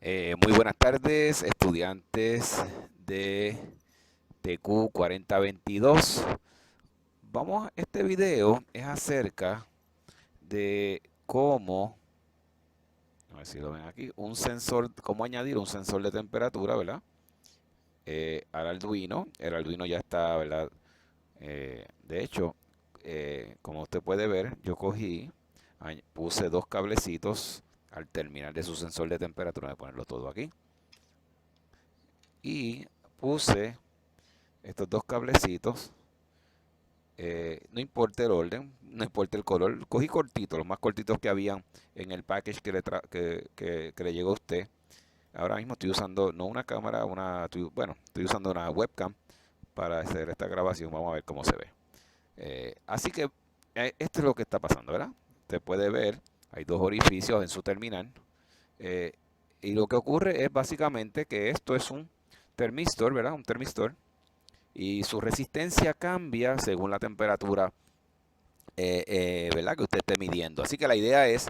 Muy buenas tardes, estudiantes de TQ 4022. Este video es acerca de a ver si lo ven aquí, cómo añadir un sensor de temperatura, ¿verdad? Al Arduino. El Arduino ya está, ¿verdad? De hecho, como usted puede ver, puse dos cablecitos al terminal de su sensor de temperatura. Voy a ponerlo todo aquí. Y puse estos dos cablecitos, no importa el orden, no importa el color, cogí cortitos, los más cortitos que habían en el package que le llegó a usted. Ahora mismo estoy usando, no una cámara, estoy usando una webcam para hacer esta grabación. Vamos a ver cómo se ve. Así que esto es lo que está pasando, ¿verdad? Usted puede ver, hay dos orificios en su terminal. eh, y lo que ocurre es básicamente que esto es un termistor, ¿verdad? Un termistor, y su resistencia cambia según la temperatura, ¿verdad?, que usted esté midiendo. Así que la idea es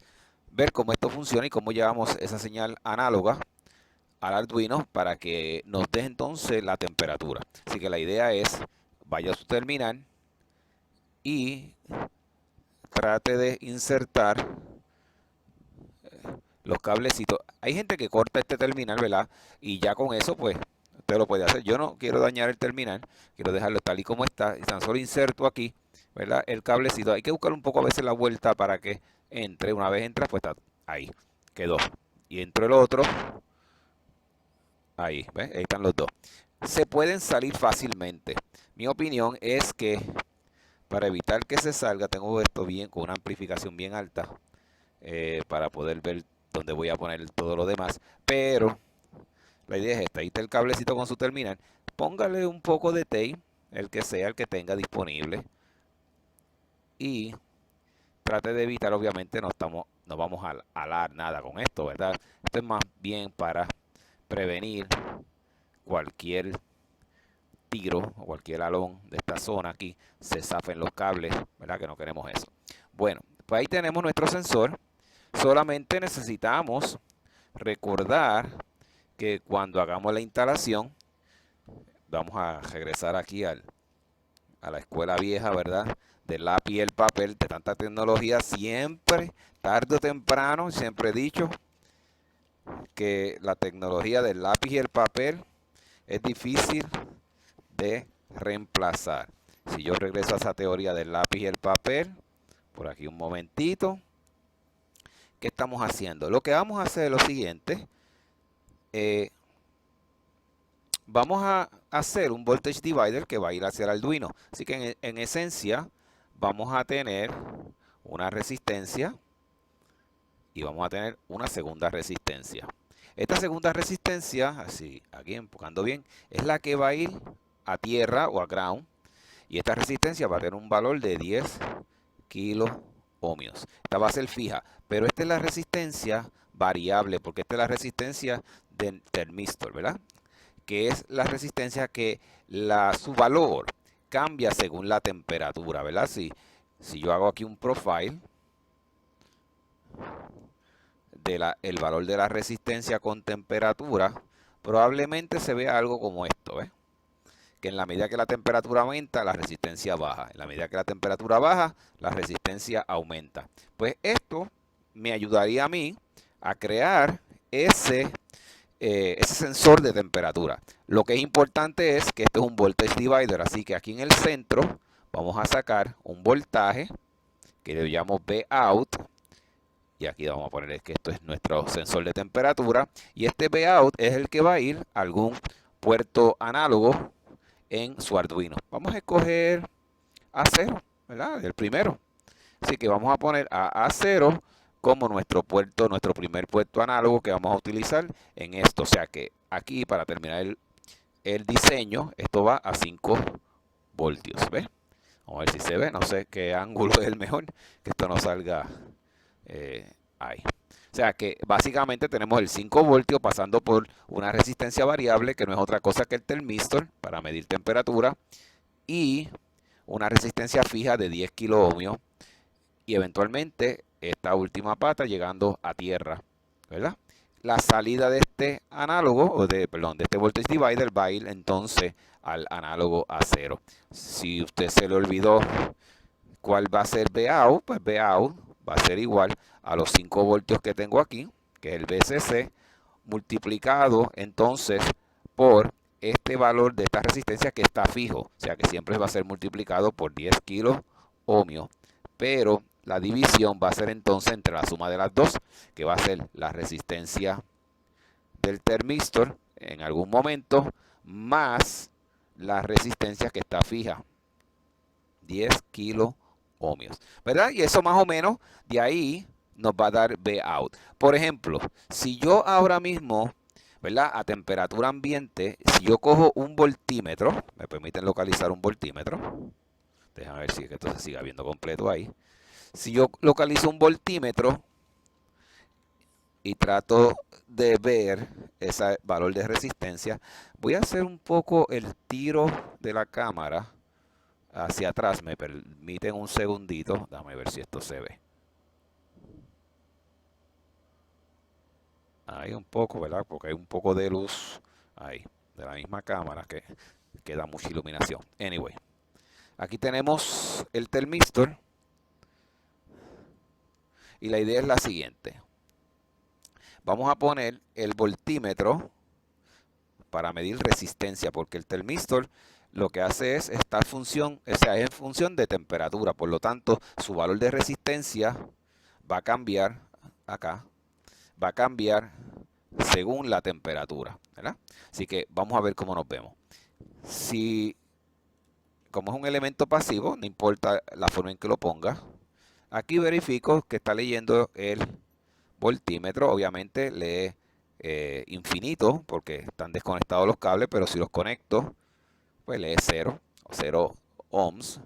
ver cómo esto funciona y cómo llevamos esa señal análoga al Arduino para que nos dé entonces la temperatura. Así que la idea es, vaya a su terminal y trate de insertar los cablecitos. Hay gente que corta este terminal, ¿verdad? Y ya con eso, pues, usted lo puede hacer. Yo no quiero dañar el terminal, quiero dejarlo tal y como está. Y tan solo inserto aquí, ¿verdad? El cablecito. Hay que buscar un poco a veces la vuelta para que entre. Una vez entra, pues está ahí, quedó. Y entro el otro, ahí, ¿ves? Ahí están los dos. Se pueden salir fácilmente. Mi opinión es que para evitar que se salga, tengo esto bien con una amplificación bien alta, para poder ver dónde voy a poner todo lo demás. Pero la idea es esta: ahí está el cablecito con su terminal. Póngale un poco de tape, el que sea, el que tenga disponible. Y trate de evitar, obviamente, no vamos a alar nada con esto, ¿verdad? Esto es más bien para prevenir cualquier tiro o cualquier alón de esta zona aquí, se zafen los cables, ¿verdad? Que no queremos eso. Bueno, pues ahí tenemos nuestro sensor. Solamente necesitamos recordar que cuando hagamos la instalación, vamos a regresar aquí a la escuela vieja, ¿verdad? Del lápiz y el papel, de tanta tecnología, siempre, tarde o temprano, siempre he dicho que la tecnología del lápiz y el papel es difícil de reemplazar. Si yo regreso a esa teoría del lápiz y el papel, por aquí un momentito, ¿qué estamos haciendo? Lo que vamos a hacer es lo siguiente: eh, vamos a hacer un voltage divider que va a ir hacia el Arduino. Así que en esencia vamos a tener una resistencia y vamos a tener una segunda resistencia. Esta segunda resistencia, así aquí enfocando bien, es la que va a ir a tierra o a ground. Y esta resistencia va a tener un valor de 10 kilos ohmios. Esta va a ser fija, pero esta es la resistencia variable, porque esta es la resistencia del termistor, ¿verdad? Que es la resistencia que su valor cambia según la temperatura, ¿verdad? Si yo hago aquí un profile el valor de la resistencia con temperatura, probablemente se vea algo como esto, ¿ves? Que en la medida que la temperatura aumenta, la resistencia baja. En la medida que la temperatura baja, la resistencia aumenta. Pues esto me ayudaría a mí a crear ese sensor de temperatura. Lo que es importante es que esto es un voltage divider, así que aquí en el centro vamos a sacar un voltaje que le llamo Vout. Y aquí vamos a poner que esto es nuestro sensor de temperatura. Y este Vout es el que va a ir a algún puerto análogo en su Arduino. Vamos a escoger A0, ¿verdad? El primero. Así que vamos a poner a A0 como nuestro primer puerto análogo que vamos a utilizar en esto. O sea que aquí, para terminar el diseño, esto va a 5 voltios. ¿Ves? Vamos a ver si se ve. No sé qué ángulo es el mejor, que esto no salga ahí. O sea que básicamente tenemos el 5 voltios pasando por una resistencia variable, que no es otra cosa que el termistor para medir temperatura, y una resistencia fija de 10 kilo ohmios, y eventualmente esta última pata llegando a tierra, ¿verdad? la salida de este análogo, perdón, de este voltage divider va a ir entonces al análogo a 0. Si usted se le olvidó cuál va a ser Vout, pues Vout va a ser igual a los 5 voltios que tengo aquí, que es el VCC, multiplicado entonces por este valor de esta resistencia que está fijo, o sea que siempre va a ser multiplicado por 10 kilos ohmios, pero la división va a ser entonces entre la suma de las dos, que va a ser la resistencia del termistor en algún momento más la resistencia que está fija, 10 kilos ohmios, ¿verdad? Y eso más o menos de ahí nos va a dar Vout. Por ejemplo, si yo ahora mismo, ¿verdad? A temperatura ambiente, si yo cojo un voltímetro, me permiten localizar un voltímetro, déjame ver si esto se siga viendo completo ahí. Si yo localizo un voltímetro y trato de ver ese valor de resistencia, voy a hacer un poco el tiro de la cámara hacia atrás. Me permiten un segundito, déjame ver si esto se ve. Ahí un poco, ¿verdad? Porque hay un poco de luz ahí, de la misma cámara que da mucha iluminación. Anyway, aquí tenemos el termistor y la idea es la siguiente. Vamos a poner el voltímetro para medir resistencia, porque el termistor lo que hace es estar función, o sea, es en función de temperatura, por lo tanto, su valor de resistencia va a cambiar acá, va a cambiar según la temperatura, ¿verdad? Así que vamos a ver cómo nos vemos. Si, como es un elemento pasivo, no importa la forma en que lo ponga, aquí verifico que está leyendo el voltímetro, obviamente lee infinito porque están desconectados los cables, pero si los conecto, pues lee 0 o 0 ohms,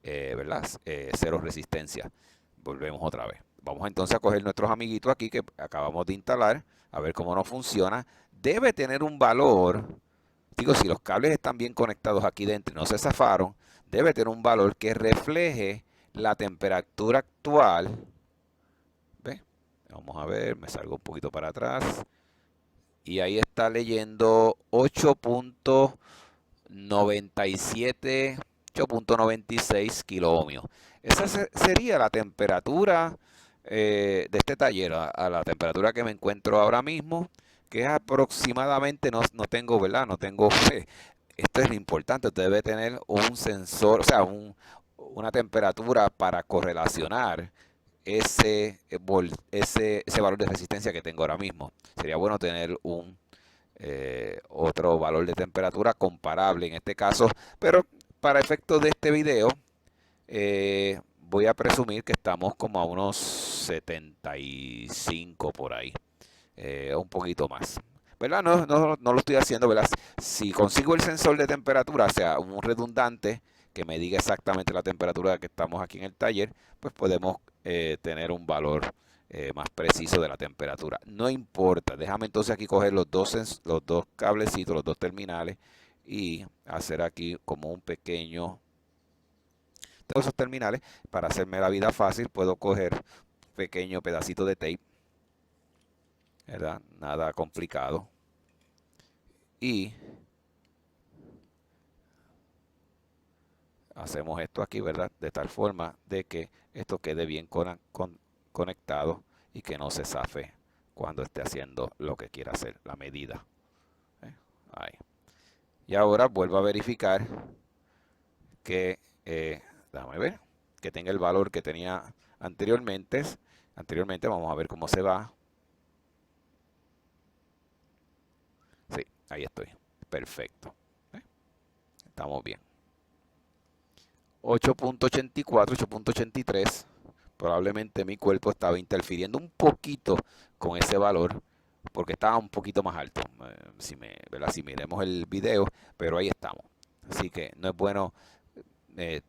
¿verdad? 0 resistencia. Volvemos otra vez. Vamos entonces a coger nuestros amiguitos aquí que acabamos de instalar, a ver cómo nos funciona. Debe tener un valor, digo, si los cables están bien conectados aquí dentro y no se zafaron, debe tener un valor que refleje la temperatura actual. ¿Ve? Vamos a ver, me salgo un poquito para atrás. Y ahí está leyendo 8.97, 8.96 kilo ohmios. Esa sería la temperatura de este taller, a la temperatura que me encuentro ahora mismo, que es aproximadamente, no tengo, ¿verdad? No tengo, esto es lo importante, usted debe tener un sensor, o sea, una temperatura para correlacionar ese valor de resistencia que tengo ahora mismo. Sería bueno tener otro valor de temperatura comparable en este caso, pero para efectos de este video voy a presumir que estamos como a unos 75 por ahí, un poquito más, ¿verdad? No lo estoy haciendo, ¿verdad? Si consigo el sensor de temperatura, o sea, un redundante que me diga exactamente la temperatura que estamos aquí en el taller, pues podemos tener un valor más preciso de la temperatura. No importa, déjame entonces aquí coger los dos cablecitos, los dos terminales y hacer aquí como un pequeño, todos esos terminales, para hacerme la vida fácil, puedo coger un pequeño pedacito de tape, ¿verdad? Nada complicado. Y hacemos esto aquí, ¿verdad? De tal forma de que esto quede bien conectado y que no se zafe cuando esté haciendo lo que quiera hacer, la medida. Ahí. Y ahora vuelvo a verificar que, déjame ver, que tenga el valor que tenía anteriormente. Anteriormente, vamos a ver cómo se va. Sí, ahí estoy. Perfecto. Estamos bien. 8.84, 8.83. Probablemente mi cuerpo estaba interfiriendo un poquito con ese valor porque estaba un poquito más alto. ¿Verdad? Si miremos el video, pero ahí estamos. Así que no es bueno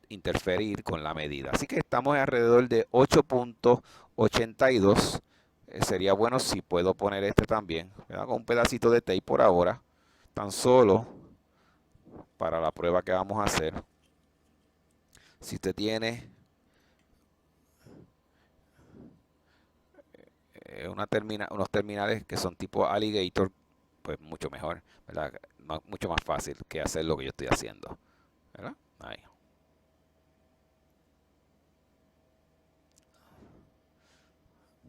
interferir con la medida. Así que estamos alrededor de 8.82. Sería bueno si puedo poner este también, ¿verdad? Con un pedacito de tape por ahora, tan solo para la prueba que vamos a hacer. Si usted tiene unos terminales que son tipo alligator, pues mucho mejor, ¿verdad? Mucho más fácil que hacer lo que yo estoy haciendo, ¿verdad? Ahí.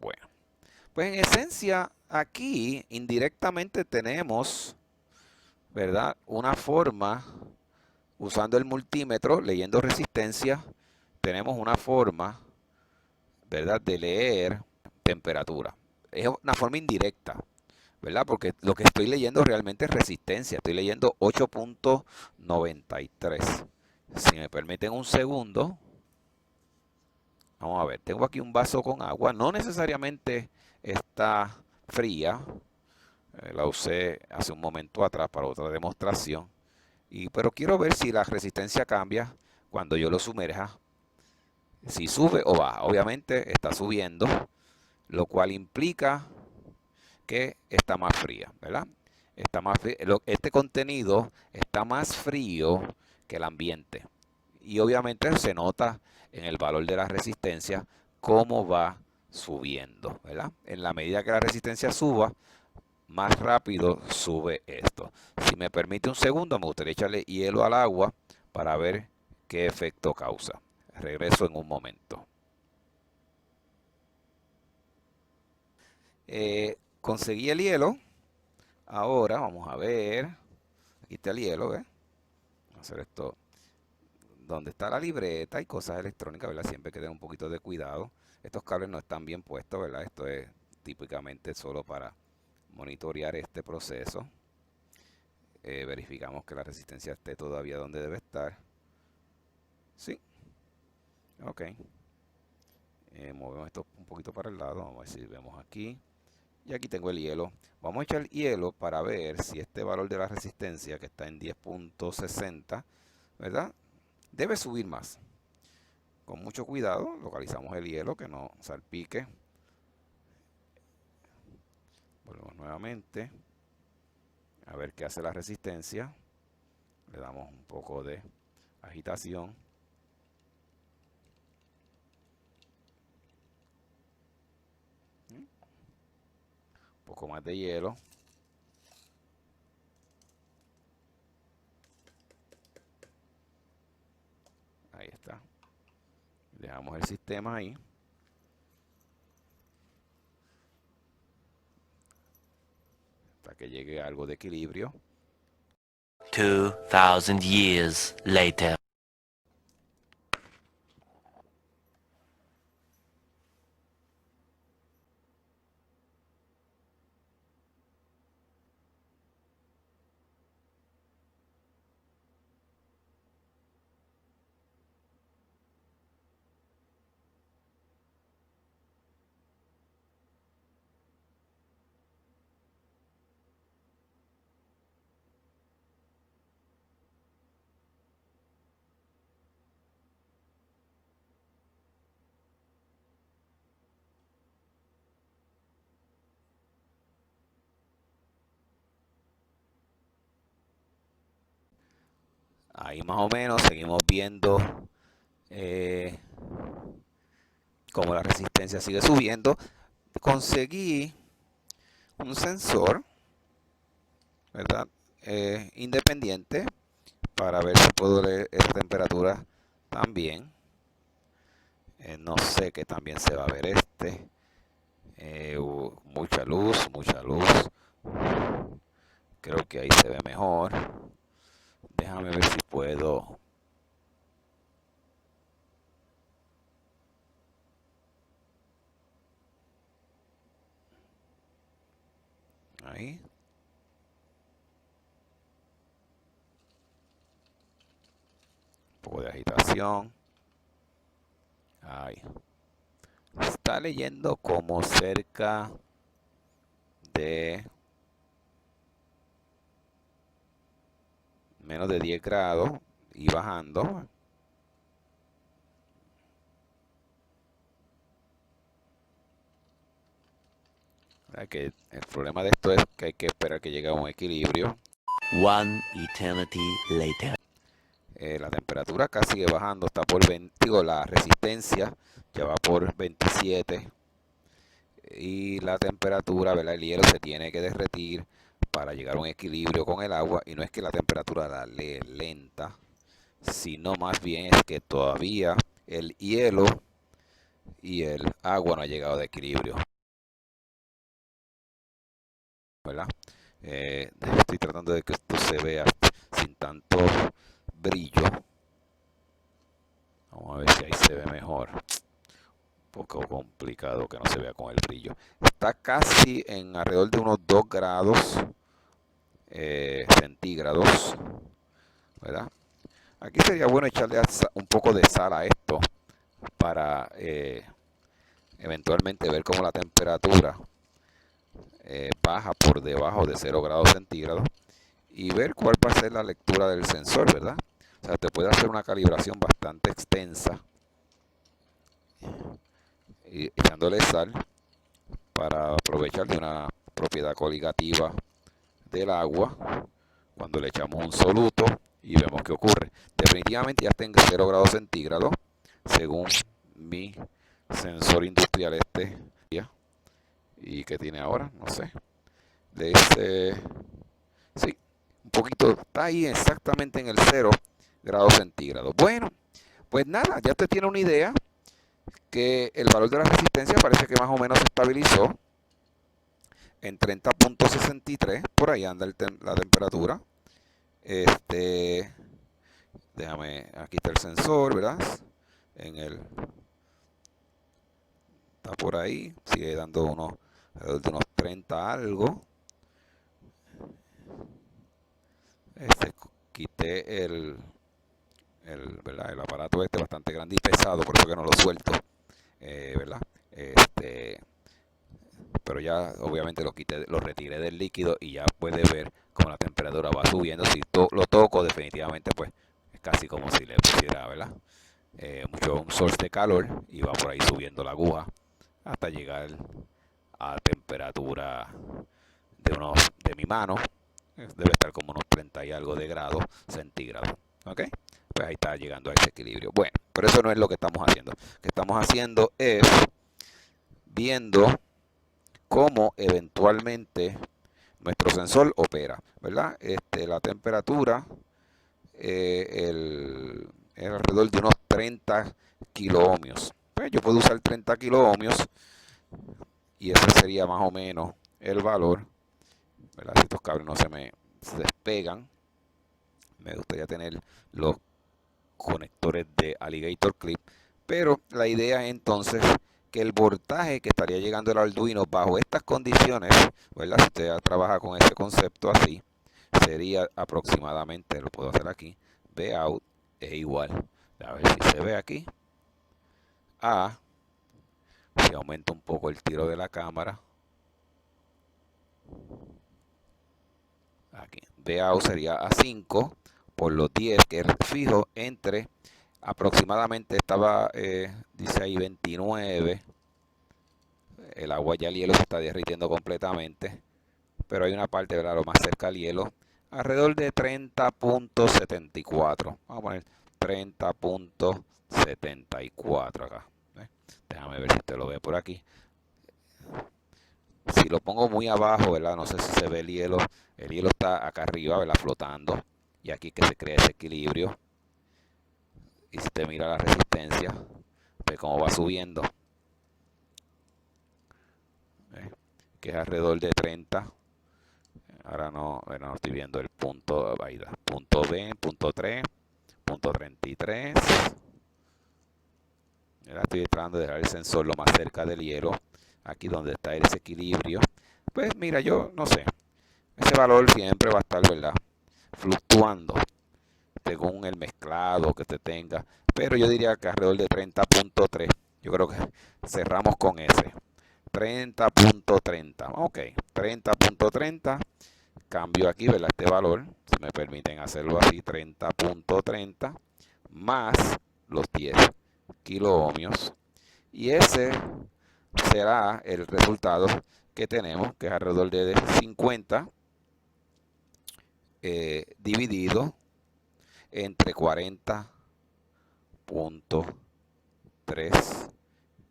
Bueno, pues en esencia aquí indirectamente tenemos, ¿verdad? Una forma, usando el multímetro, leyendo resistencia, tenemos una forma, ¿verdad? De leer temperatura. Es una forma indirecta, ¿verdad? Porque lo que estoy leyendo realmente es resistencia. Estoy leyendo 8.93. Si me permiten un segundo, vamos a ver. Tengo aquí un vaso con agua. No necesariamente está fría. La usé hace un momento atrás para otra demostración. Pero quiero ver si la resistencia cambia cuando yo lo sumerja. Si sube o baja. Obviamente está subiendo, lo cual implica que está más fría, ¿verdad? Está más este contenido está más frío que el ambiente. Y obviamente se nota en el valor de la resistencia cómo va subiendo, ¿verdad? En la medida que la resistencia suba, más rápido sube esto. Si me permite un segundo, me gustaría echarle hielo al agua para ver qué efecto causa. Regreso en un momento. Conseguí el hielo. Ahora vamos a ver. Aquí está el hielo, ¿ves? Vamos a hacer esto. Donde está la libreta y cosas electrónicas, ¿verdad? Siempre hay que tener un poquito de cuidado. Estos cables no están bien puestos, ¿verdad? Esto es típicamente solo para monitorear este proceso. Verificamos que la resistencia esté todavía donde debe estar. Sí. Ok. Movemos esto un poquito para el lado. Vamos a ver si vemos aquí. Y aquí tengo el hielo. Vamos a echar hielo para ver si este valor de la resistencia, que está en 10.60, ¿verdad? Debe subir más. Con mucho cuidado, localizamos el hielo, que no salpique. Volvemos nuevamente. A ver qué hace la resistencia. Le damos un poco de agitación. Un poco más de hielo. Ahí está. Dejamos el sistema ahí. Hasta que llegue a algo de equilibrio. 2000 years later. Ahí más o menos seguimos viendo cómo la resistencia sigue subiendo. Conseguí un sensor, ¿verdad? Independiente para ver si puedo leer esta temperatura también. No sé que también se va a ver este. Mucha luz, mucha luz. Creo que ahí se ve mejor. Déjame ver si puedo. Ahí. Un poco de agitación. Ahí. Está leyendo como cerca de menos de 10 grados y bajando. Que el problema de esto es que hay que esperar que llegue a un equilibrio. One eternity later. La temperatura acá sigue bajando, está por 20, digo, la resistencia ya va por 27. y la temperatura, ¿verdad? El hielo se tiene que derretir para llegar a un equilibrio con el agua, y no es que la temperatura la lee lenta, sino más bien es que todavía el hielo y el agua no ha llegado de equilibrio, ¿verdad? Estoy tratando de que esto se vea sin tanto brillo. Vamos a ver si ahí se ve mejor. Un poco complicado que no se vea con el brillo. Está casi en alrededor de unos 2 grados centígrados, ¿verdad? Aquí sería bueno echarle un poco de sal a esto para eventualmente ver cómo la temperatura baja por debajo de 0 grados centígrados y ver cuál va a ser la lectura del sensor, ¿verdad? O sea, te puede hacer una calibración bastante extensa y echándole sal para aprovechar de una propiedad coligativa del agua cuando le echamos un soluto y vemos qué ocurre. Definitivamente ya está en 0 grados centígrados según mi sensor industrial y que tiene ahora, no sé, le dice, sí, un poquito, está ahí exactamente en el 0 grados centígrados. Bueno, pues nada, ya usted tiene una idea que el valor de la resistencia parece que más o menos se estabilizó en 30.63, por ahí anda la temperatura. Déjame, aquí está el sensor, ¿verdad? Está por ahí, sigue dando alrededor de unos 30 algo. Quité ¿verdad? El aparato bastante grande y pesado, por eso que no lo suelto, ¿verdad? Pero ya obviamente lo retiré del líquido y ya puede ver cómo la temperatura va subiendo. Si lo toco, definitivamente pues es casi como si le pusiera, ¿verdad? Un source de calor, y va por ahí subiendo la aguja hasta llegar a temperatura de mi mano. Debe estar como unos 30 y algo de grados centígrados. ¿Ok? Pues ahí está llegando a ese equilibrio. Bueno, pero eso no es lo que estamos haciendo. Lo que estamos haciendo es viendo cómo eventualmente nuestro sensor opera, ¿verdad? La temperatura es alrededor de unos 30 kiloohmios. Pues yo puedo usar 30 kiloohmios y ese sería más o menos el valor, ¿verdad? Si estos cables no se despegan, me gustaría tener los conectores de alligator clip, pero la idea es entonces que el voltaje que estaría llegando el Arduino bajo estas condiciones, ¿verdad? Si usted trabaja con ese concepto así, sería aproximadamente, lo puedo hacer aquí, Vout es igual, a ver si se ve aquí, a, si aumento un poco el tiro de la cámara, aquí, Vout sería a 5 por los 10, que es fijo entre aproximadamente, dice ahí 29. El agua ya, el hielo se está derritiendo completamente, pero hay una parte, ¿verdad?, lo más cerca al hielo, alrededor de 30.74. Vamos a poner 30.74 acá. Déjame ver si usted lo ve por aquí. Si lo pongo muy abajo, ¿verdad? No sé si se ve el hielo. El hielo está acá arriba, ¿verdad?, flotando. Y aquí que se crea ese equilibrio. Y si usted mira la resistencia, ve cómo va subiendo. Que es alrededor de 30. Ahora no estoy viendo el punto. Ahí da. Punto B, punto 3, punto 33. Ahora estoy tratando de dejar el sensor lo más cerca del hielo. Aquí donde está ese equilibrio. Pues mira, yo no sé. Ese valor siempre va a estar, ¿verdad?, fluctuando según el mezclado que usted tenga. Pero yo diría que alrededor de 30.3. Yo creo que cerramos con ese. 30.30. Ok, 30.30. Cambio aquí, ¿verdad?, este valor, si me permiten hacerlo así, 30.30 más los 10 kiloohmios. Y ese será el resultado que tenemos, que es alrededor de 50 dividido entre 40.3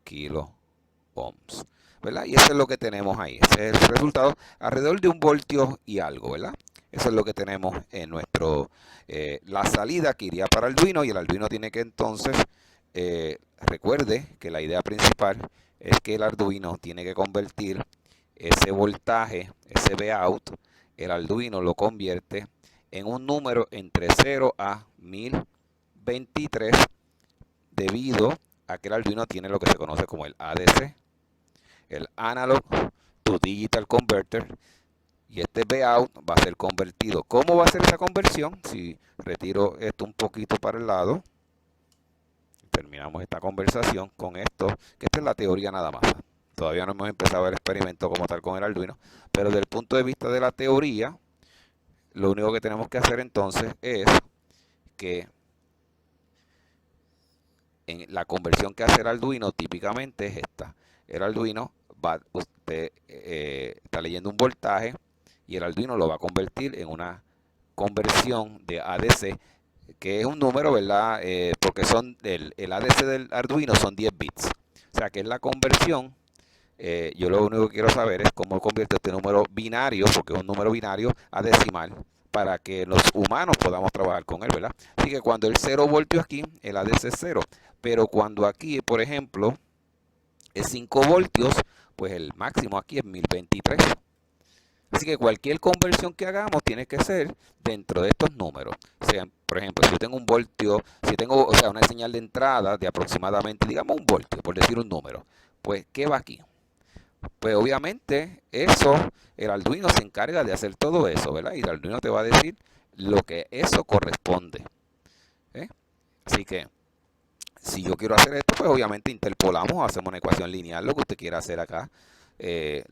kiloohms. ¿verdad? Y eso es lo que tenemos ahí. Ese es el resultado, alrededor de 1 voltio y algo, ¿verdad? Eso es lo que tenemos en nuestro, la salida que iría para Arduino, y el Arduino tiene que entonces, recuerde que la idea principal es que el Arduino tiene que convertir ese voltaje, ese Vout, el Arduino lo convierte en un número entre 0 a 1023, debido a que el Arduino tiene lo que se conoce como el ADC, el Analog to Digital Converter, y este Vout va a ser convertido. ¿Cómo va a ser esa conversión? Si retiro esto un poquito para el lado, terminamos esta conversación con esto, que esta es la teoría nada más. Todavía no hemos empezado el experimento como tal con el Arduino, pero desde el punto de vista de la teoría, lo único que tenemos que hacer entonces es que en la conversión que hace el Arduino típicamente es esta. El Arduino usted está leyendo un voltaje y el Arduino lo va a convertir en una conversión de ADC, que es un número, ¿verdad? Porque son el ADC del Arduino son 10 bits. O sea que es la conversión. Yo lo único que quiero saber es cómo convierte este número binario, porque es un número binario, a decimal, para que los humanos podamos trabajar con él, ¿verdad? Así que cuando el 0 voltios aquí, el ADC es 0. Pero cuando aquí, por ejemplo, es 5 voltios, pues el máximo aquí es 1023. Así que cualquier conversión que hagamos tiene que ser dentro de estos números. O sea, por ejemplo, si yo tengo un voltio, si tengo, o sea, una señal de entrada de aproximadamente, digamos, 1 voltio, por decir un número, pues, ¿qué va aquí? Pues obviamente eso, el Arduino se encarga de hacer todo eso, ¿verdad? Y el Arduino te va a decir lo que eso corresponde. ¿Eh? Así que si yo quiero hacer esto, pues obviamente interpolamos, hacemos una ecuación lineal, lo que usted quiera hacer acá.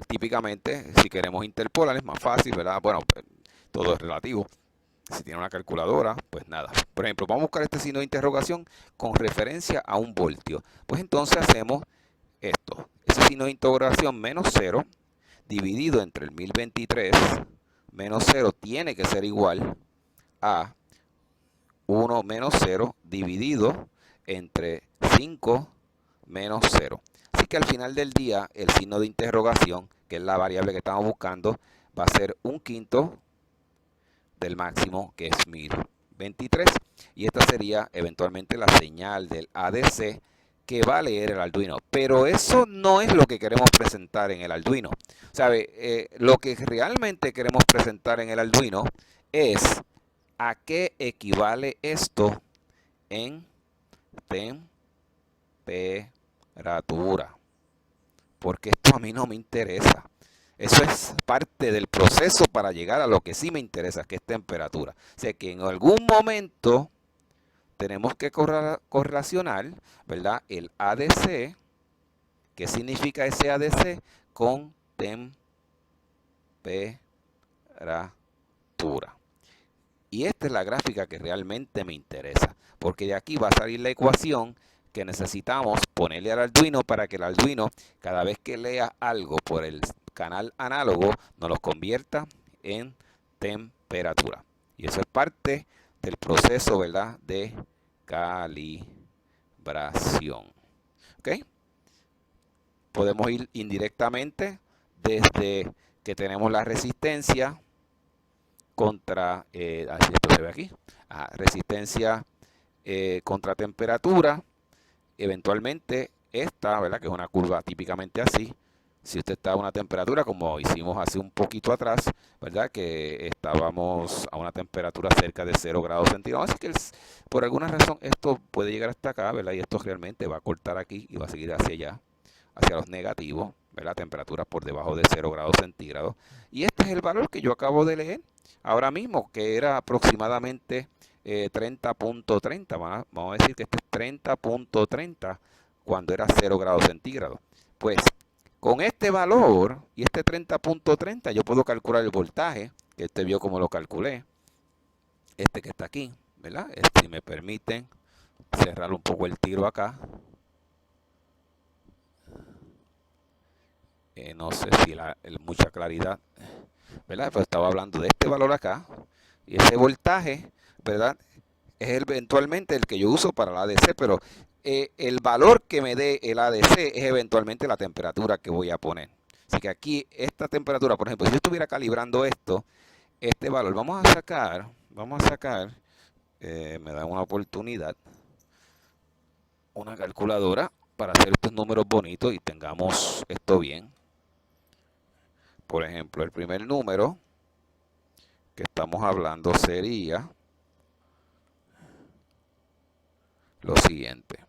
Típicamente, si queremos interpolar es más fácil, ¿verdad? Bueno, pues, todo es relativo. Si tiene una calculadora, pues nada. Por ejemplo, vamos a buscar este signo de interrogación con referencia a 1 voltio. Pues entonces hacemos esto. Ese signo de interrogación menos 0 dividido entre el 1023 menos 0 tiene que ser igual a 1 menos 0 dividido entre 5 menos 0. Así que al final del día, el signo de interrogación, que es la variable que estamos buscando, va a ser 1/5 del máximo, que es 1023. Y esta sería eventualmente la señal del ADC que va a leer el Arduino. Pero eso no es lo que queremos presentar en el Arduino. ¿Sabe? Lo que realmente queremos presentar en el Arduino es a qué equivale esto en temperatura. Porque esto a mí no me interesa. Eso es parte del proceso para llegar a lo que sí me interesa, que es temperatura. O sea que en algún momento tenemos que correlacionar, ¿verdad?, el ADC, ¿qué significa ese ADC? Con temperatura. Y esta es la gráfica que realmente me interesa, porque de aquí va a salir la ecuación que necesitamos ponerle al Arduino para que el Arduino, cada vez que lea algo por el canal análogo, nos lo convierta en temperatura. Y eso es parte del proceso, ¿verdad?, de calibración. ¿Ok? Podemos ir indirectamente desde que tenemos la resistencia contra, así esto se ve aquí, resistencia contra temperatura. Eventualmente esta, ¿verdad?, que es una curva típicamente así. Si usted está a una temperatura, como hicimos hace un poquito atrás, ¿verdad?, que estábamos a una temperatura cerca de 0 grados centígrados. Así que por alguna razón esto puede llegar hasta acá, ¿verdad? Y esto realmente va a cortar aquí y va a seguir hacia allá, hacia los negativos, ¿verdad? Temperaturas por debajo de 0 grados centígrados. Y este es el valor que yo acabo de leer ahora mismo, que era aproximadamente 30.30. Vamos a decir que este es 30.30 cuando era 0 grados centígrados. Pues con este valor y este 30.30 yo puedo calcular el voltaje, que usted vio como lo calculé, este que está aquí, ¿verdad? Si me permiten cerrar un poco el tiro acá. No sé si mucha claridad, ¿verdad? Pero estaba hablando de este valor acá, y ese voltaje, ¿verdad?, es eventualmente el que yo uso para la ADC, pero el valor que me dé el ADC es eventualmente la temperatura que voy a poner. Así que aquí esta temperatura, por ejemplo, si yo estuviera calibrando esto, este valor, vamos a sacar, me da una oportunidad, una calculadora para hacer estos números bonitos y tengamos esto bien. Por ejemplo, el primer número que estamos hablando sería lo siguiente.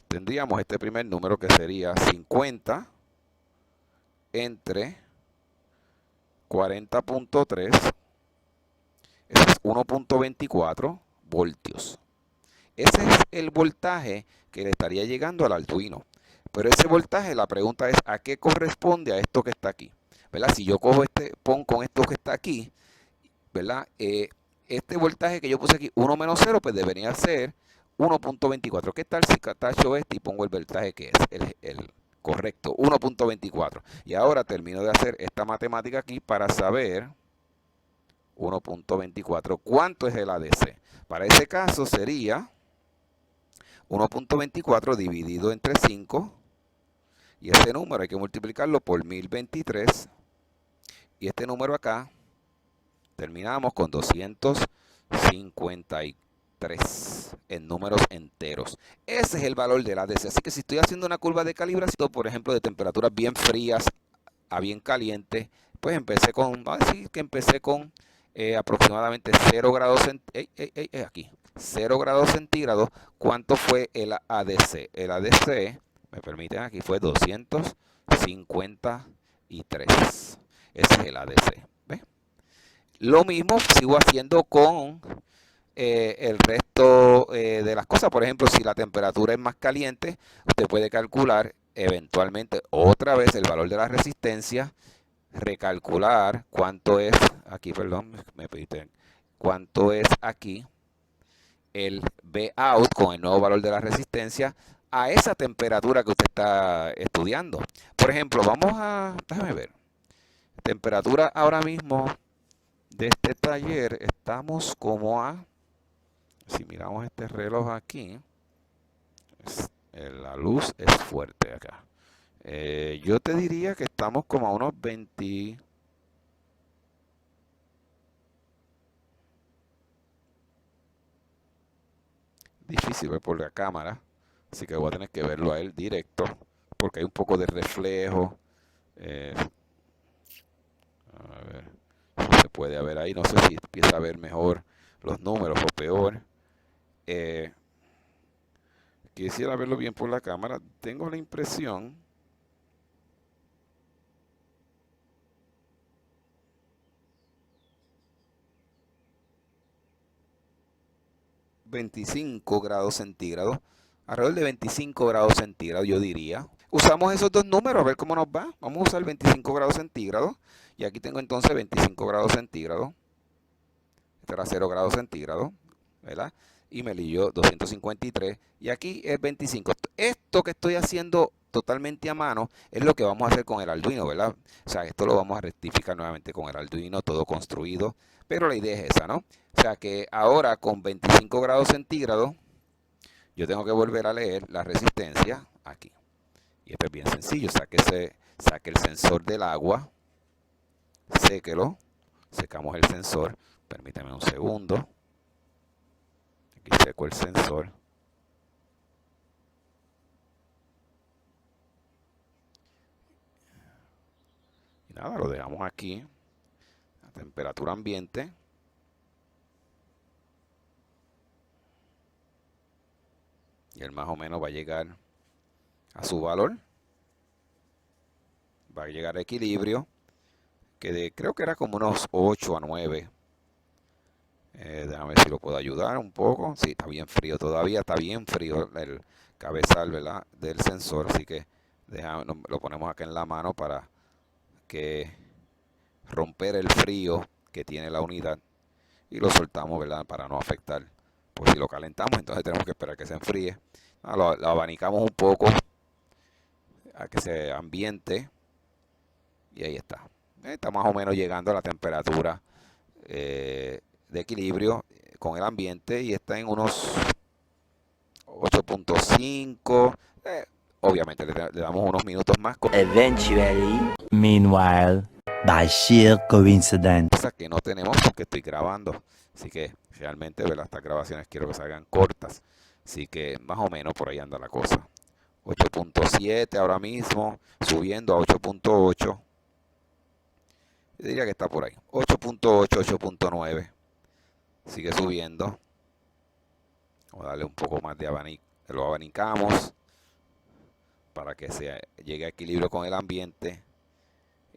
Tendríamos este primer número que sería 50 entre 40.3, ese es 1.24 voltios. Ese es el voltaje que le estaría llegando al Arduino. Pero ese voltaje, la pregunta es, ¿a qué corresponde a esto que está aquí? ¿Verdad? Si yo cojo pongo con esto que está aquí, ¿verdad? Este voltaje que yo puse aquí, 1 menos 0, pues debería ser 1.24. ¿Qué tal si tacho este y pongo el voltaje que es el correcto? 1.24. Y ahora termino de hacer esta matemática aquí para saber 1.24. ¿Cuánto es el ADC? Para ese caso sería 1.24 dividido entre 5. Y ese número hay que multiplicarlo por 1023. Y este número acá terminamos con 253 en números enteros. Ese es el valor del ADC. Así que si estoy haciendo una curva de calibración, por ejemplo, de temperaturas bien frías a bien calientes, pues empecé con, vamos a decir que empecé con aproximadamente 0 grados aquí, 0 grados centígrados. ¿Cuánto fue el ADC? El ADC, me permiten aquí, fue 253. Ese es el ADC. ¿Ve? Lo mismo sigo haciendo con el resto de las cosas. Por ejemplo, si la temperatura es más caliente, usted puede calcular eventualmente otra vez el valor de la resistencia, recalcular cuánto es aquí, perdón, me pediste, cuánto es aquí el Vout con el nuevo valor de la resistencia a esa temperatura que usted está estudiando. Por ejemplo, déjame ver, temperatura ahora mismo de este taller, estamos como si miramos este reloj aquí, la luz es fuerte acá. Yo te diría que estamos como a unos 20. Difícil ver por la cámara, así que voy a tener que verlo a él directo, porque hay un poco de reflejo. A ver si se puede ver ahí, no sé si empieza a ver mejor los números o peor. Quisiera verlo bien por la cámara. Tengo la impresión 25 grados centígrados, alrededor de 25 grados centígrados yo diría. Usamos esos dos números a ver cómo nos va. Vamos a usar 25 grados centígrados y aquí tengo entonces 25 grados centígrados. Este era 0 grados centígrados, ¿verdad? Y me lió 253 y aquí es 25. Esto que estoy haciendo totalmente a mano es lo que vamos a hacer con el Arduino, ¿verdad? O sea, esto lo vamos a rectificar nuevamente con el Arduino, todo construido, pero la idea es esa, ¿no? O sea que ahora con 25 grados centígrados yo tengo que volver a leer la resistencia aquí. Y esto es bien sencillo, saque el sensor del agua, séquelo, secamos el sensor, permítame un segundo, aquí seco el sensor. Y nada, lo dejamos aquí, a temperatura ambiente. Y él más o menos va a llegar a su valor. Va a llegar a equilibrio, que creo que era como unos 8 a 9. Déjame ver si lo puedo ayudar un poco. Sí, está bien frío todavía, está bien frío el cabezal, ¿verdad?, del sensor. Así que lo ponemos acá en la mano para que romper el frío que tiene la unidad. Y lo soltamos, ¿verdad?, para no afectar. Pues si lo calentamos, entonces tenemos que esperar que se enfríe. Lo abanicamos un poco a que se ambiente. Y ahí está. Está más o menos llegando a la temperatura de equilibrio con el ambiente y está en unos 8.5. Obviamente le damos unos minutos más, Eventually. Meanwhile. By sheer coincidence. cosa que no tenemos porque estoy grabando. Así que realmente, ¿verdad? Estas grabaciones quiero que salgan cortas. Así que más o menos por ahí anda la cosa. 8.7 ahora mismo, subiendo a 8.8. Yo diría que está por ahí. 8.8, 8.9. Sigue subiendo. Vamos a darle un poco más de abanico. Lo abanicamos para que se llegue a equilibrio con el ambiente.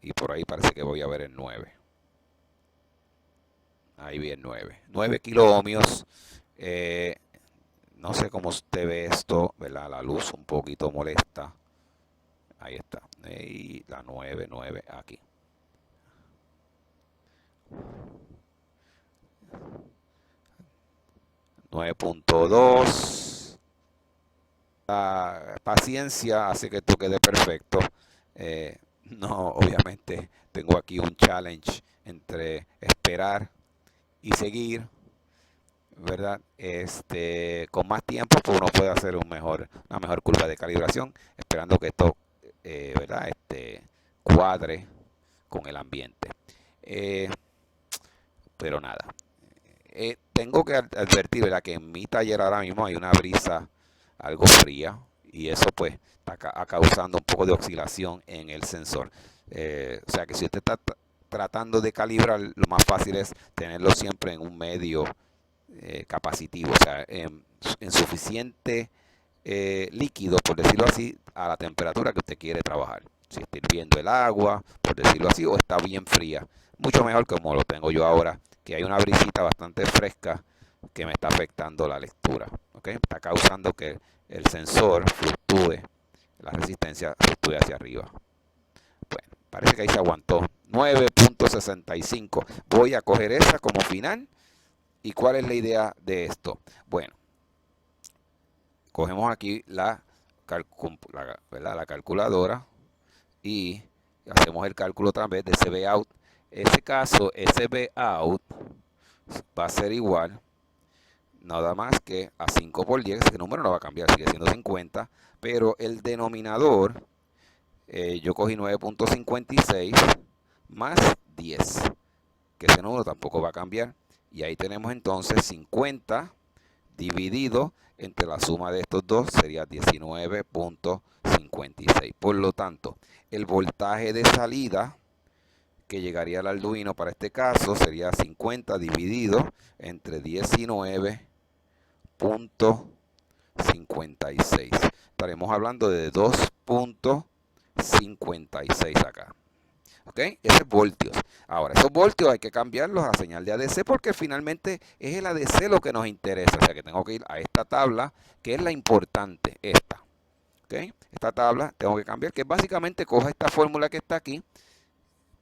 Y por ahí parece que voy a ver el 9. Ahí vi el 9. 9 kiloohmios. No sé cómo usted ve esto, ¿verdad? La luz un poquito molesta. Ahí está. Y la 9, 9 aquí. 9.2. La paciencia hace que esto quede perfecto. No, obviamente tengo aquí un challenge entre esperar y seguir, ¿verdad? Con más tiempo pues uno puede hacer una mejor curva de calibración, esperando que esto, ¿verdad? Cuadre con el ambiente. Pero nada. Tengo que advertir, ¿verdad? Que en mi taller ahora mismo hay una brisa algo fría y eso pues está causando un poco de oscilación en el sensor. O sea que si usted está tratando de calibrar, lo más fácil es tenerlo siempre en un medio capacitivo, o sea, en suficiente líquido, por decirlo así, a la temperatura que usted quiere trabajar. Si está hirviendo el agua, por decirlo así, o está bien fría. Mucho mejor como lo tengo yo ahora, que hay una brisita bastante fresca que me está afectando la lectura. ¿Okay? Está causando que el sensor fluctúe, la resistencia fluctúe hacia arriba. Bueno, parece que ahí se aguantó. 9.65. Voy a coger esa como final. ¿Y cuál es la idea de esto? Bueno, cogemos aquí la calculadora y hacemos el cálculo otra vez de SB out. En ese caso, SB out va a ser igual nada más que a 5 por 10. Ese número no va a cambiar, sigue siendo 50, pero el denominador, yo cogí 9.56 más 10, que ese número tampoco va a cambiar. Y ahí tenemos entonces 50 dividido entre la suma de estos dos sería 19.56. Por lo tanto, el voltaje de salida que llegaría al Arduino para este caso sería 50 dividido entre 19.56. Estaremos hablando de 2.56 acá. ¿Ok? Ese es voltios. Ahora, esos voltios hay que cambiarlos a señal de ADC porque finalmente es el ADC lo que nos interesa. O sea que tengo que ir a esta tabla, que es la importante, esta. ¿Ok? Esta tabla tengo que cambiar, que básicamente coja esta fórmula que está aquí.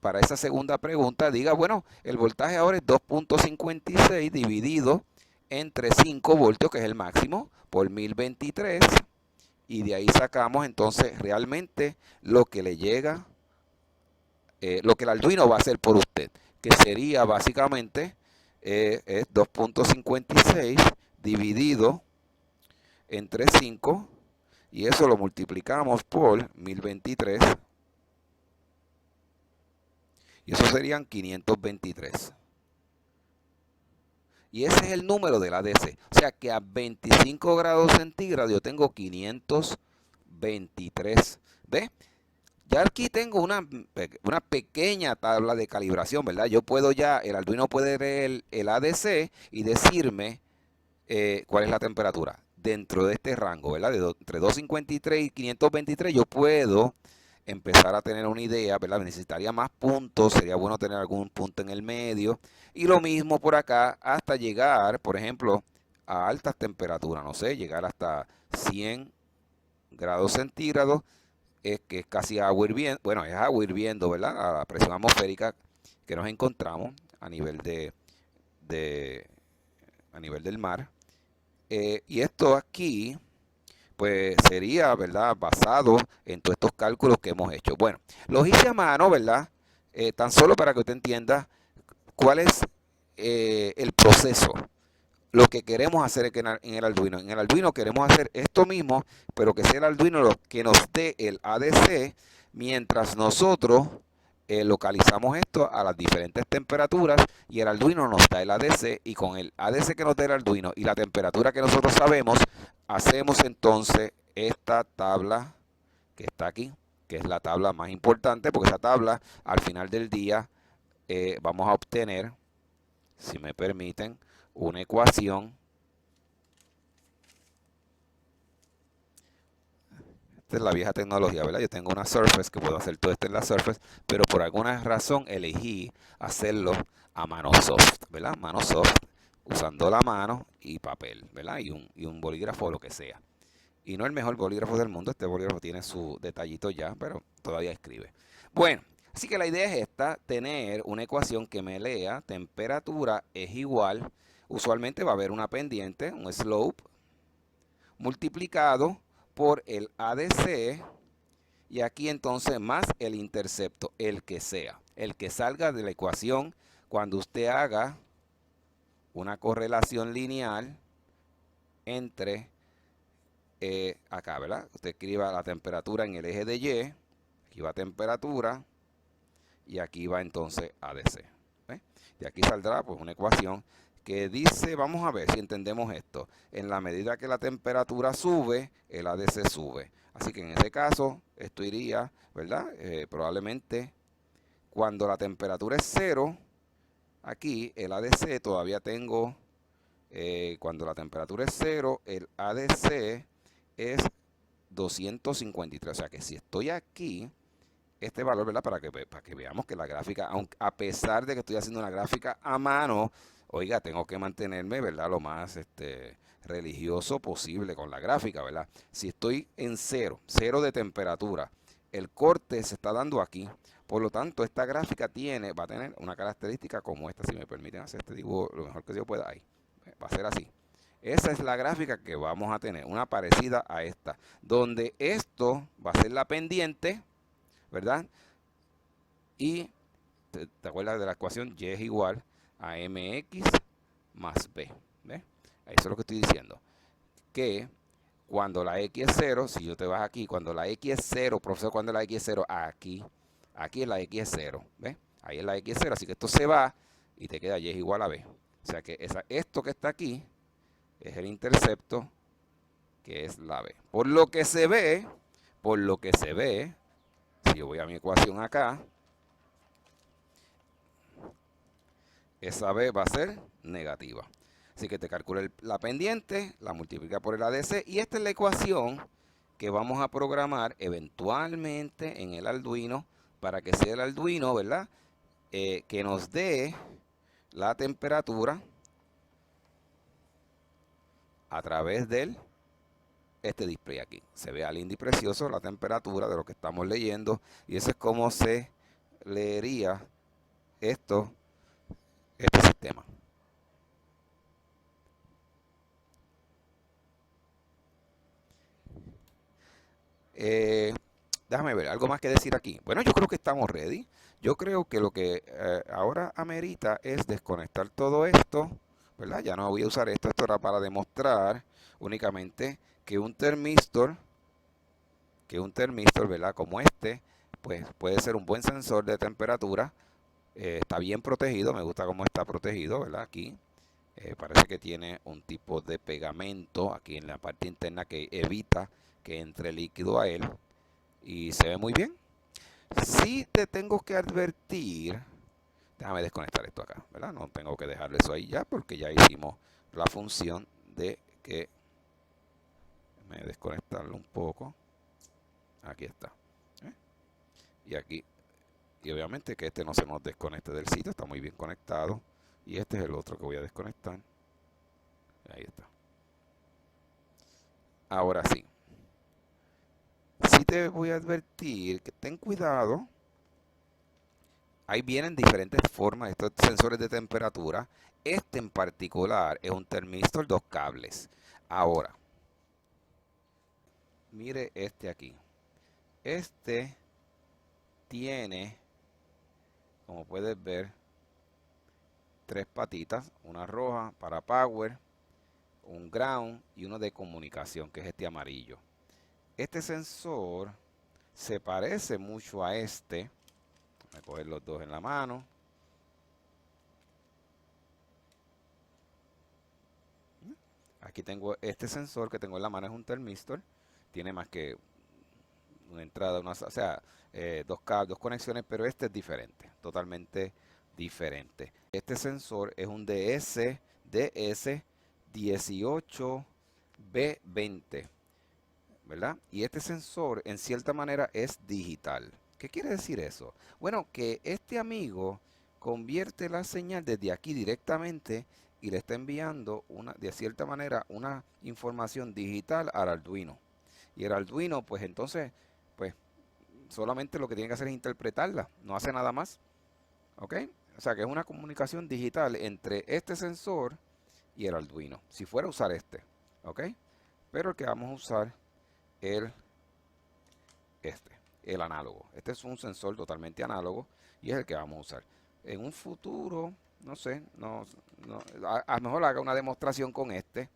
Para esa segunda pregunta, diga, bueno, el voltaje ahora es 2.56 dividido entre 5 voltios, que es el máximo, por 1023. Y de ahí sacamos entonces realmente lo que le llega, lo que el Arduino va a hacer por usted, que sería básicamente es 2.56 dividido entre 5, y eso lo multiplicamos por 1023, y eso serían 523. Y ese es el número del ADC. O sea que a 25 grados centígrados yo tengo 523. ¿Ves? Ya aquí tengo una pequeña tabla de calibración, ¿verdad? Yo puedo ya, el Arduino puede ver el ADC y decirme cuál es la temperatura dentro de este rango, ¿verdad? Entre 253 y 523 yo puedo empezar a tener una idea, ¿verdad? Necesitaría más puntos, sería bueno tener algún punto en el medio. Y lo mismo por acá hasta llegar, por ejemplo, a altas temperaturas, no sé, llegar hasta 100 grados centígrados. Que es casi agua hirviendo, bueno, es agua hirviendo, ¿verdad? A la presión atmosférica que nos encontramos a nivel a nivel del mar. Y esto aquí, pues sería, ¿verdad? Basado en todos estos cálculos que hemos hecho. Bueno, los hice a mano, ¿verdad? Tan solo para que usted entienda cuál es el proceso lo que queremos hacer es que en el Arduino queremos hacer esto mismo, pero que sea el Arduino lo que nos dé el ADC, mientras nosotros localizamos esto a las diferentes temperaturas y el Arduino nos da el ADC, y con el ADC que nos da el Arduino y la temperatura que nosotros sabemos, hacemos entonces esta tabla que está aquí, que es la tabla más importante, porque esa tabla al final del día vamos a obtener, si me permiten, una ecuación. Esta es la vieja tecnología, ¿verdad? Yo tengo una Surface que puedo hacer todo esto en la Surface, pero por alguna razón elegí hacerlo a mano soft, ¿verdad? Mano soft, usando la mano y papel, ¿verdad? Y un bolígrafo o lo que sea. Y no el mejor bolígrafo del mundo, este bolígrafo tiene su detallito ya, pero todavía escribe. Bueno, así que la idea es esta, tener una ecuación que me lea temperatura es igual, usualmente va a haber una pendiente, un slope, multiplicado por el ADC, y aquí entonces más el intercepto, el que sea, el que salga de la ecuación cuando usted haga una correlación lineal entre acá, ¿verdad? Usted escriba la temperatura en el eje de Y, aquí va temperatura y aquí va entonces ADC. ¿Ve? Y aquí saldrá pues una ecuación que dice, vamos a ver si entendemos esto, en la medida que la temperatura sube, el ADC sube. Así que en ese caso, esto iría, ¿verdad? Probablemente cuando la temperatura es 0, aquí el ADC todavía tengo, cuando la temperatura es 0, el ADC es 253. O sea que si estoy aquí, este valor, ¿verdad? Para que veamos que la gráfica, aunque, a pesar de que estoy haciendo una gráfica a mano, oiga, tengo que mantenerme, ¿verdad? Lo más religioso posible con la gráfica, ¿verdad? Si estoy en 0 de temperatura, el corte se está dando aquí. Por lo tanto, esta gráfica va a tener una característica como esta, si me permiten hacer este dibujo lo mejor que yo pueda ahí. Va a ser así. Esa es la gráfica que vamos a tener, una parecida a esta, donde esto va a ser la pendiente, ¿verdad? Y te acuerdas de la ecuación y es igual a mx más b. ¿Ves? Eso es lo que estoy diciendo. Que cuando la x es 0, si yo te vas aquí, cuando la x es 0, profesor, cuando la x es 0, aquí es la x es 0. ¿Ves? Ahí es la x es 0, así que esto se va y te queda y es igual a b. O sea que esto que está aquí es el intercepto, que es la b. Por lo que se ve, si yo voy a mi ecuación acá, esa b va a ser negativa. Así que te calcula la pendiente, la multiplica por el ADC, y esta es la ecuación que vamos a programar eventualmente en el Arduino para que sea el Arduino, ¿verdad? Que nos dé la temperatura a través del este display aquí. Se ve lindo y precioso la temperatura de lo que estamos leyendo, y eso es como se leería este sistema. Déjame ver, algo más que decir aquí. Bueno, yo creo que estamos ready. Yo creo que lo que ahora amerita es desconectar todo esto, ¿verdad? Ya no voy a usar esto. Esto era para demostrar únicamente que un termistor, ¿verdad? Como este, pues puede ser un buen sensor de temperatura. Está bien protegido, me gusta cómo está protegido, ¿verdad? Aquí parece que tiene un tipo de pegamento aquí en la parte interna que evita que entre líquido a él, y se ve muy bien. Si te tengo que advertir, déjame desconectar esto acá, ¿verdad? No tengo que dejarlo eso ahí ya, porque ya hicimos la función de que me desconectarlo un poco. Aquí está. ¿Eh? Y aquí, y obviamente que este no se nos desconecte del sitio, está muy bien conectado. Y este es el otro que voy a desconectar. Ahí está. Ahora sí. Sí te voy a advertir que ten cuidado. Ahí vienen diferentes formas estos sensores de temperatura. Este en particular es un termistor 2 cables. Ahora, mire este aquí. Este tiene, como puedes ver, 3 patitas. Una roja para power, un ground y uno de comunicación, que es este amarillo. Este sensor se parece mucho a este. Voy a coger los dos en la mano. Aquí tengo este sensor que tengo en la mano, es un termistor. Tiene más que una entrada, o sea, dos conexiones, pero este es diferente, totalmente diferente. Este sensor es un DS18B20, ¿verdad? Y este sensor en cierta manera es digital. ¿Qué quiere decir eso? Bueno, que este amigo convierte la señal desde aquí directamente y le está enviando de cierta manera una información digital al Arduino. Y el Arduino, pues entonces, pues solamente lo que tiene que hacer es interpretarla, no hace nada más. ¿Ok? O sea que es una comunicación digital entre este sensor y el Arduino, si fuera a usar este. ¿Ok? Pero el que vamos a usar el análogo. Este es un sensor totalmente análogo y es el que vamos a usar. En un futuro, no sé, a lo mejor haga una demostración con este,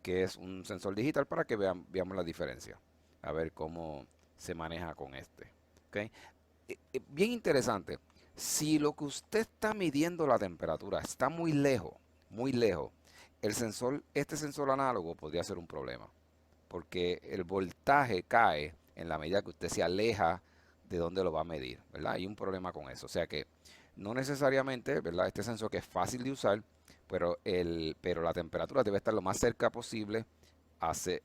que es un sensor digital, para que veamos la diferencia. A ver cómo se maneja con este. ¿Okay? Bien interesante. Si lo que usted está midiendo la temperatura está muy lejos, este sensor análogo podría ser un problema, porque el voltaje cae en la medida que usted se aleja de donde lo va a medir, ¿verdad? Hay un problema con eso. O sea que no necesariamente, ¿verdad? Este sensor, que es fácil de usar, pero la temperatura debe estar lo más cerca posible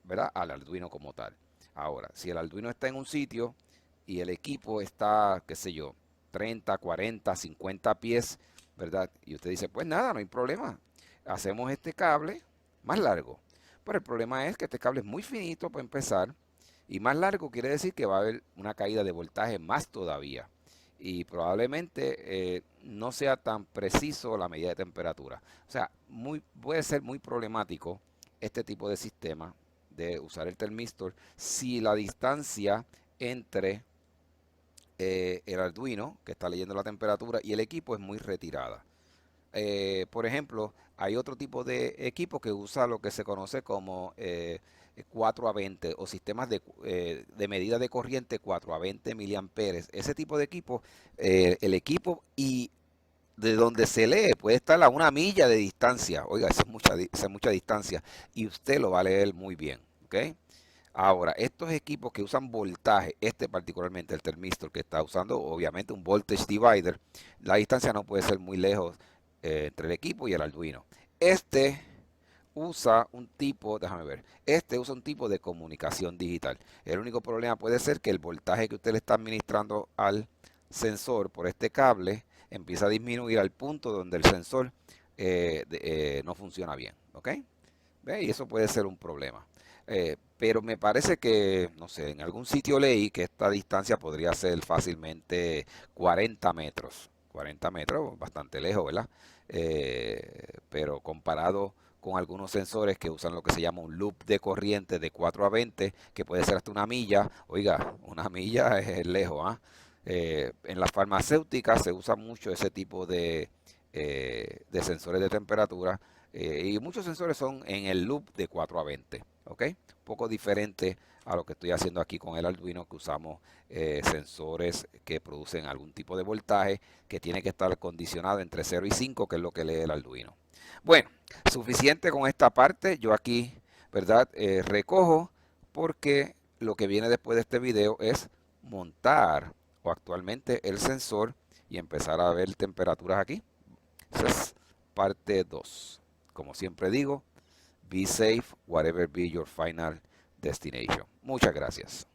¿verdad? Al Arduino como tal. Ahora, si el Arduino está en un sitio y el equipo está, qué sé yo, 30, 40, 50 pies, ¿verdad? Y usted dice, pues nada, no hay problema. Hacemos este cable más largo. Pero el problema es que este cable es muy finito para empezar, y más largo quiere decir que va a haber una caída de voltaje más todavía. Y probablemente no sea tan preciso la medida de temperatura. O sea, puede ser muy problemático este tipo de sistema de usar el termistor si la distancia entre el Arduino, que está leyendo la temperatura, y el equipo es muy retirada. Por ejemplo, hay otro tipo de equipo que usa lo que se conoce como 4 a 20 o sistemas de medida de corriente 4 a 20 miliamperes. Ese tipo de equipo, el equipo y de donde se lee puede estar a 1 milla de distancia. Oiga, esa es mucha distancia, y usted lo va a leer muy bien. ¿Ok? Ahora, estos equipos que usan voltaje, particularmente el termistor, que está usando obviamente un voltage divider, la distancia no puede ser muy lejos entre el equipo y el Arduino. Usa un tipo, déjame ver, usa un tipo de comunicación digital. El único problema puede ser que el voltaje que usted le está administrando al sensor por este cable empieza a disminuir al punto donde el sensor no funciona bien. ¿Ok? ¿Ve? Y eso puede ser un problema. Pero me parece que, no sé, en algún sitio leí que esta distancia podría ser fácilmente 40 metros. 40 metros, bastante lejos, ¿verdad? Pero comparado con algunos sensores que usan lo que se llama un loop de corriente de 4 a 20, que puede ser hasta 1 milla. Oiga, 1 milla es lejos, ¿ah? En las farmacéuticas se usa mucho ese tipo de sensores de temperatura. Y muchos sensores son en el loop de 4 a 20, ¿ok? Un poco diferente a lo que estoy haciendo aquí con el Arduino, que usamos sensores que producen algún tipo de voltaje que tiene que estar condicionado entre 0 y 5, que es lo que lee el Arduino. Bueno, suficiente con esta parte. Yo aquí, ¿verdad? Recojo, porque lo que viene después de este video es montar actualmente el sensor y empezar a ver temperaturas aquí. Esa es parte 2. Como siempre digo, be safe, whatever be your final destination. Muchas gracias.